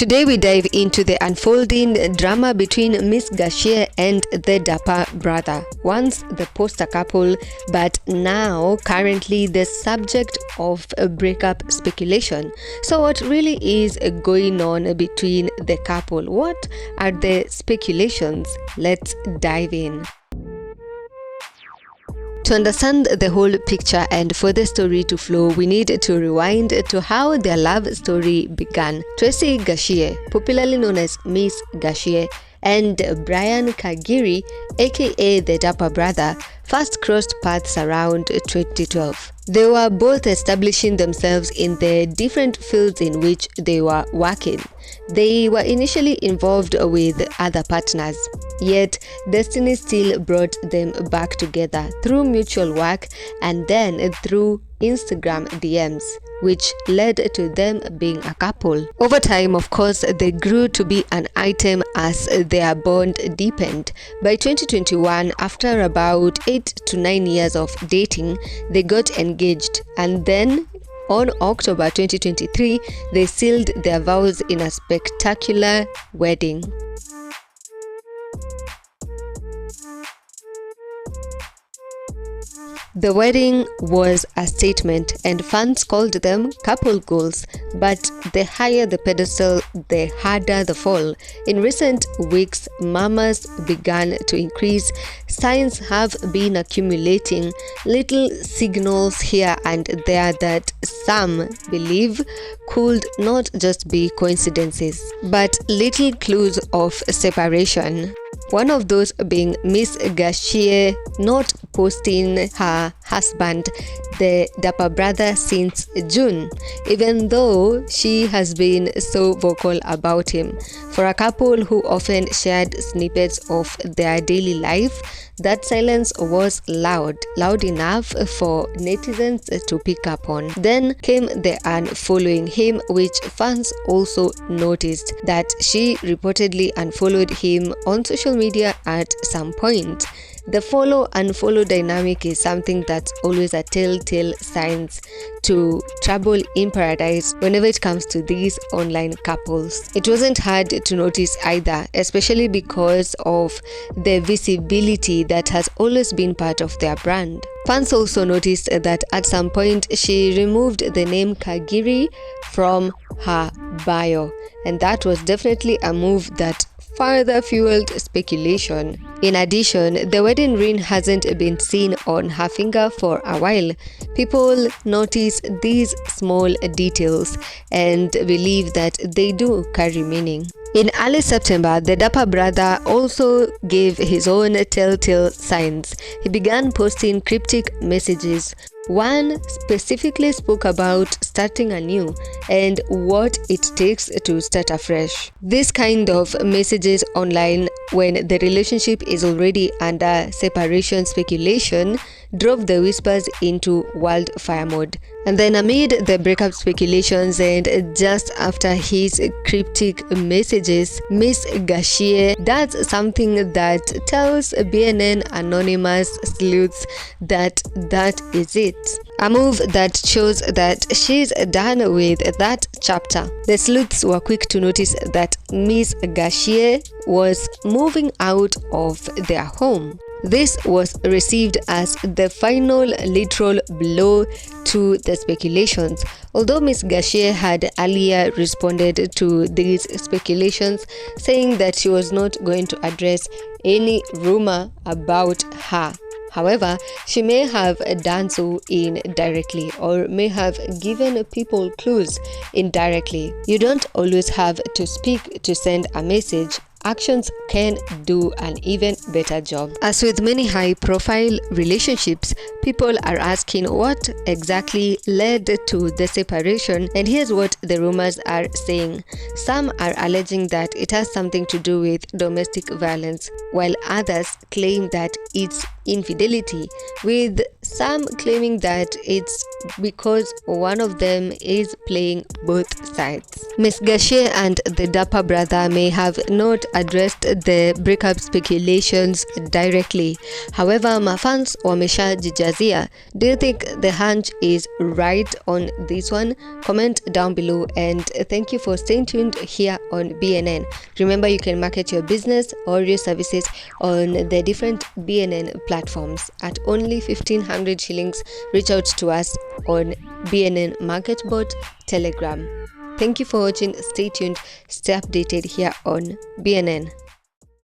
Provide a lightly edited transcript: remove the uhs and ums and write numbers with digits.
Today we dive into the unfolding drama between Miss Gachie and the Dapper Brother, once the poster couple, but now currently the subject of a breakup speculation. So what really is going on between the couple? What are the speculations? Let's dive in. To understand the whole picture and for the story to flow, we need to rewind to how their love story began. Tracy Gachie, popularly known as Miss Gachie, and Brian Kagiri, aka the Dapper Brother, first crossed paths around 2012. They were both establishing themselves in the different fields in which they were working. They were initially involved with other partners, yet destiny still brought them back together through mutual work and then through Instagram DMs, which led to them being a couple. Over time, of course, they grew to be an item as their bond deepened. By 2021, after about 8 to 9 years of dating, they got engaged, and then on October 2023, they sealed their vows in a spectacular wedding. The wedding was a statement, and fans called them couple goals, but the higher the pedestal, the harder the fall. In recent weeks, murmurs began to increase. Signs have been accumulating, little signals here and there that some believe could not just be coincidences, but little clues of separation. One of those being Miss Gachie not posting her husband, the Dapper Brother, since June, even though she has been so vocal about him. For a couple who often shared snippets of their daily life, that silence was loud enough for netizens to pick up on. Then came the unfollowing him, which fans also noticed that she reportedly unfollowed him on social media at some point. The follow-unfollow dynamic is something that's always a telltale signs to trouble in paradise whenever it comes to these online couples. It wasn't hard to notice either, especially because of the visibility that has always been part of their brand. Fans also noticed that at some point she removed the name Kagiri from her bio, and that was definitely a move that further fueled speculation. In addition, the wedding ring hasn't been seen on her finger for a while. People notice these small details and believe that they do carry meaning. In early September, the Dapper Brother also gave his own telltale signs. He began posting cryptic messages. One specifically spoke about starting anew and what it takes to start afresh. This kind of messages online when the relationship is already under separation speculation drove the whispers into wildfire mode. And then amid the breakup speculations and just after his cryptic messages, Miss Gachie does something that tells BNN anonymous sleuths that is it. A move that shows that she's done with that chapter. The sleuths were quick to notice that Miss Gachie was moving out of their home. This was received as the final literal blow to the speculations. Although Miss Gachie had earlier responded to these speculations, saying that she was not going to address any rumor about her. However, she may have done so indirectly or may have given people clues indirectly. You don't always have to speak to send a message. Actions can do an even better job. As with many high-profile relationships, people are asking what exactly led to the separation, and here's what the rumors are saying. Some are alleging that it has something to do with domestic violence, while others claim that it's infidelity, with some claiming that it's because one of them is playing both sides. Miss Gachie and the Dapper Brother may have not addressed the breakup speculations directly. However, mafans wameshajijazia. Do you think the hunch is right on this one? Comment down below, and thank you for staying tuned here on BNN. Remember, you can market your business or your services on the different BNN platforms at only 1500 shillings. Reach out to us on BNN MarketBot Telegram. Thank you for watching. Stay tuned, stay updated here on BNN.